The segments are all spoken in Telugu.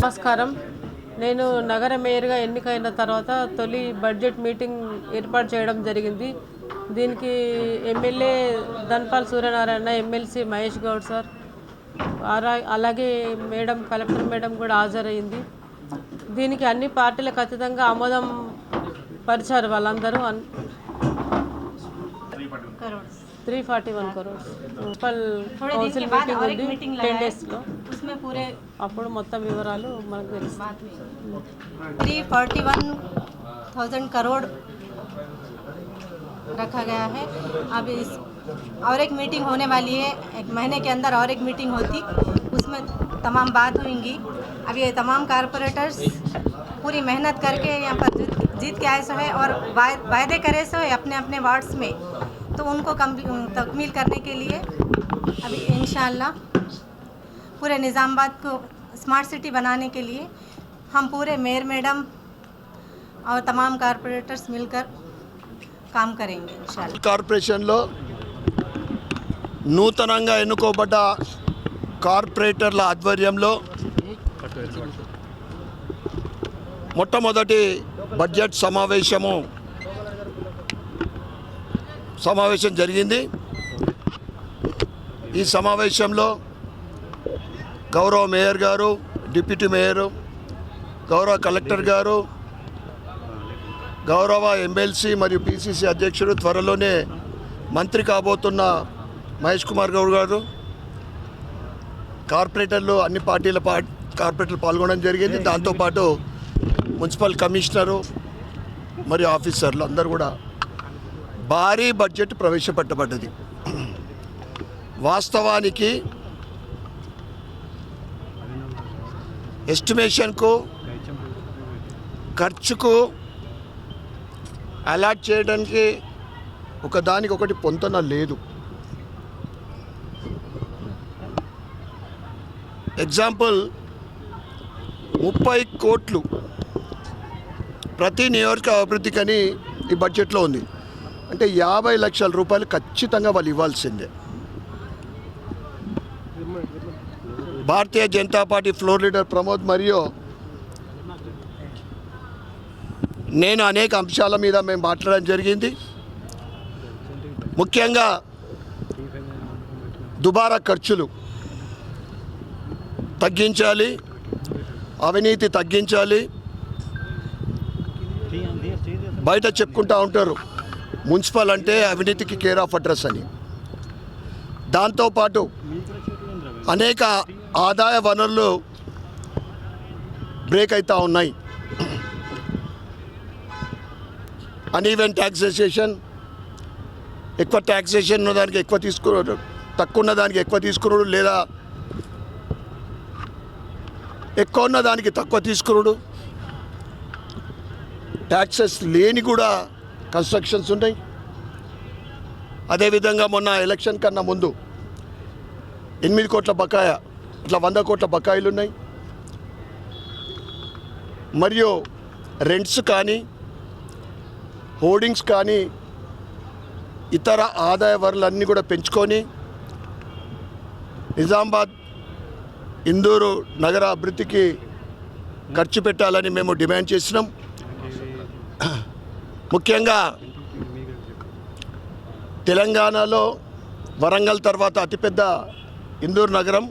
నమస్కారం. నేను నగర మేయర్గా ఎన్నికైన తర్వాత తొలి బడ్జెట్ మీటింగ్ ఏర్పాటు చేయడం జరిగింది. దీనికి MLA Dhanpal Suryanarayana, MLC Mahesh Goud sir, అలాగే మేడం కలెక్టర్ మేడం కూడా హాజరైంది. దీనికి అన్ని పార్టీలు ఖచ్చితంగా ఆమోదం పరిచారు. వాళ్ళందరూ 341 crores మున్సిపల్ కౌన్సిల్ మీటింగ్ ఉంది 10 days లో. అప్పుడు మొత్తం వివరాలు మనకు తెలుస్తాయి. 341,000 करोड़ रखा गया है. अब इस और एक मीटिंग होने वाली है, एक महीने के अंदर और एक मीटिंग होती, उसमें तमाम बात होंगी. अब ये तमाम कारपोरेटर्स पूरी मेहनत करके यहाँ पर जीत के आए सो है और वायदे करे सो है अपने अपने वार्ड्स में, तो उनको तकमील करने के लिए अभी इंशाअल्लाह पूरे निज़ामाबाद को स्मार्ट सिटी बनाने के लिए हम पूरे मेयर मैडम और तमाम कारपोरेटर्स मिलकर काम करेंगे इंशाअल्लाह. కార్పొరేషన్లో నూతనంగా ఎన్నుకోబడ్డ కార్పొరేటర్ల ఆధ్వర్యంలో మొట్టమొదటి బడ్జెట్ సమావేశం జరిగింది. ఈ సమావేశంలో గౌరవ మేయర్ గారు, డిప్యూటీ మేయరు, గౌరవ కలెక్టర్ గారు, గౌరవ ఎమ్మెల్సీ మరియు పిసిసి అధ్యక్షుడు, త్వరలోనే మంత్రి కాబోతున్న మహేష్ కుమార్ గౌడ్ గారు, కార్పొరేటర్లు, అన్ని పార్టీల కార్పొరేటర్లు పాల్గొనడం జరిగింది. దాంతోపాటు మున్సిపల్ కమిషనరు మరియు ఆఫీసర్లు అందరూ కూడా భారీ బడ్జెట్ ప్రవేశపెట్టబడ్డది. వాస్తవానికి ఎస్టిమేషన్కు, ఖర్చుకు అలాట్ చేయడానికి ఒకదానికి ఒకటి పొంతన లేదు. ఎగ్జాంపుల్ 30 కోట్లు ప్రతి నియోజక అభివృద్ధికని ఈ బడ్జెట్లో ఉంది. అంటే 50 లక్షల రూపాయలు ఖచ్చితంగా వాళ్ళు ఇవ్వాల్సిందే. Bharatiya Janata Party floor leader Pramod మరియు నేను అనేక అంశాల మీద మేము మాట్లాడడం జరిగింది. ముఖ్యంగా దుబారా ఖర్చులు తగ్గించాలి, అవినీతి తగ్గించాలి. బయట చెప్పుకుంటూ ఉంటారు మున్సిపల్ అంటే అవినీతికి కేర్ ఆఫ్ అడ్రస్ అని. దాంతోపాటు అనేక ఆదాయ వనరులు బ్రేక్ అవుతూ ఉన్నాయి. అన్ఈవెన్ ట్యాక్సేషన్, ఎక్కువ ట్యాక్సేషన్ ఉన్నదానికి ఎక్కువ తీసుకున్నాడు, తక్కువ ఉన్నదానికి ఎక్కువ తీసుకున్నాడు, లేదా ఎక్కువ ఉన్నదానికి తక్కువ తీసుకున్నాడు. ట్యాక్సెస్ లేని కూడా కన్స్ట్రక్షన్స్ ఉన్నాయి. అదేవిధంగా మొన్న ఎలక్షన్ కన్నా ముందు 8 కోట్ల బకాయా, ఇట్లా 100 కోట్ల బకాయిలు ఉన్నాయి. మరియు రెంట్స్ కానీ, హోర్డింగ్స్ కానీ, ఇతర ఆదాయ వనరులన్నీ కూడా పెంచుకొని నిజామాబాద్, ఇందూరు నగర అభివృద్ధికి ఖర్చు పెట్టాలని మేము డిమాండ్ చేసినాం. ముఖ్యంగా తెలంగాణలో వరంగల్ తర్వాత అతిపెద్ద ఇందూరు నగరం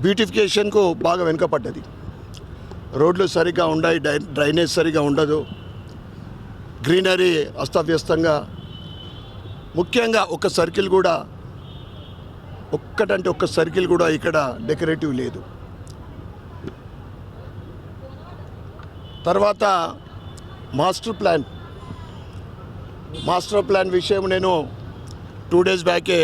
బ్యూటిఫికేషన్కు బాగా వెనుకపడ్డది. రోడ్లు సరిగ్గా ఉన్నాయి, డ్రైనేజ్ సరిగ్గా ఉండదు, గ్రీనరీ అస్తవ్యస్తంగా. ముఖ్యంగా ఒక సర్కిల్ కూడా, ఒక్క సర్కిల్ కూడా ఇక్కడ డెకరేటివ్ లేదు. తర్వాత మాస్టర్ ప్లాన్ విషయం నేను 2 days బ్యాకే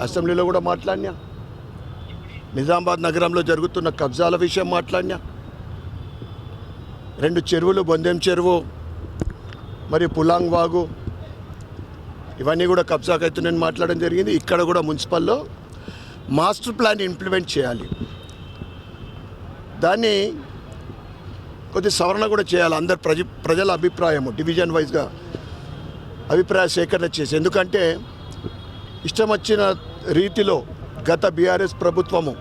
అసెంబ్లీలో కూడా మాట్లాడినా. నిజామాబాద్ నగరంలో జరుగుతున్న కబ్జాల విషయం మాట్లాడినా. 2 చెరువులు, బొందెం చెరువు మరియు పులాంగ్ వాగు, ఇవన్నీ కూడా కబ్జాకు అవుతున్నాయని మాట్లాడడం జరిగింది. ఇక్కడ కూడా మున్సిపల్లో మాస్టర్ ప్లాన్ ఇంప్లిమెంట్ చేయాలి. దాన్ని కొద్ది సవరణ కూడా చేయాలి. అందరు ప్రజల అభిప్రాయము డివిజన్ వైజ్గా అభిప్రాయ సేకరణ చేసి. ఎందుకంటే ఇష్టం వచ్చిన రీతిలో గత బీఆర్ఎస్ ప్రభుత్వము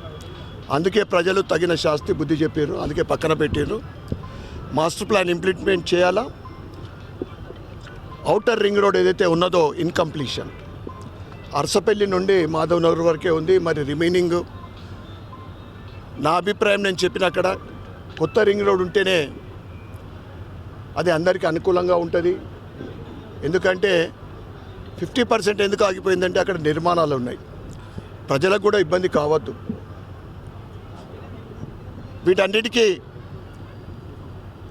అందుకే ప్రజలు తగిన శాస్తి బుద్ధి చెప్పారు, అందుకే పక్కన పెట్టారు. మాస్టర్ ప్లాన్ ఇంప్లిమెంట్ చేయాలా. ఔటర్ రింగ్ రోడ్ ఏదైతే ఉన్నదో ఇన్కంప్లీషన్, అరసపల్లి నుండి మాధవ్ నగర్ వరకే ఉంది. మరి రిమైనింగ్ నా అభిప్రాయం నేను చెప్పిన అక్కడ కొత్త రింగ్ రోడ్ ఉంటేనే అది అందరికీ అనుకూలంగా ఉంటుంది. ఎందుకంటే 50% ఎందుకు ఆగిపోయిందంటే అక్కడ నిర్మాణాలు ఉన్నాయి, ప్రజలకు కూడా ఇబ్బంది కావద్దు. వీటన్నిటికీ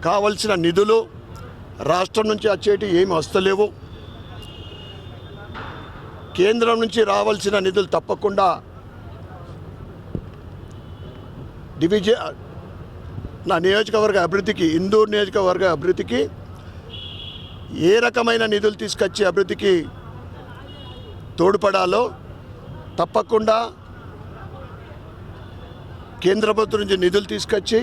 కావలసిన నిధులు రాష్ట్రం నుంచి వచ్చేటి ఏమి వస్తలేవు. కేంద్రం నుంచి రావాల్సిన నిధులు తప్పకుండా నా నియోజకవర్గ అభివృద్ధికి, ఇందూరు నియోజకవర్గ అభివృద్ధికి ఏ రకమైన నిధులు తీసుకొచ్చి అభివృద్ధికి తోడ్పడాలో తప్పకుండా కేంద్ర ప్రభుత్వం నుంచి నిధులు తీసుకొచ్చి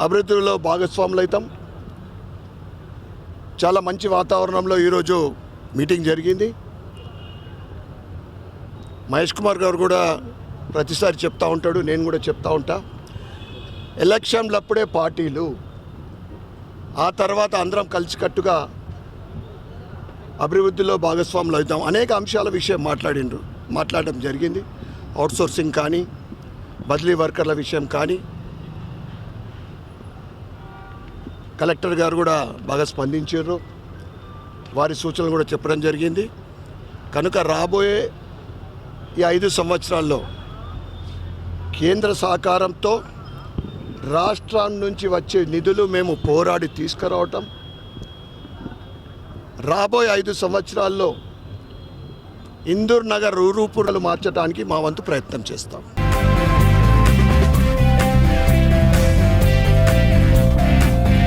అభివృద్ధిలో భాగస్వాములు అవుతాం. చాలా మంచి వాతావరణంలో ఈరోజు మీటింగ్ జరిగింది. మహేష్ కుమార్ గారు కూడా ప్రతిసారి చెప్తూ ఉంటాడు, నేను కూడా చెప్తూ ఉంటా, ఎలక్షన్లప్పుడే పార్టీలు, ఆ తర్వాత అందరం కలిసికట్టుగా అభివృద్ధిలో భాగస్వాములు అవుతాం. అనేక అంశాల విషయం మాట్లాడడం జరిగింది. అవుట్సోర్సింగ్ కానీ, బదిలీ వర్కర్ల విషయం కానీ కలెక్టర్ గారు కూడా బాగా స్పందించారు, వారి సూచనలు కూడా చెప్పడం జరిగింది. కనుక రాబోయే ఈ 5 సంవత్సరాల్లో కేంద్ర సహకారంతో రాష్ట్రం నుంచి వచ్చే నిధులు మేము పోరాడి తీసుకురావటం, రాబోయే 5 సంవత్సరాల్లో ఇందూర్ నగర్ రూపురేఖలు మార్చడానికి మా వంతు ప్రయత్నం చేస్తాం.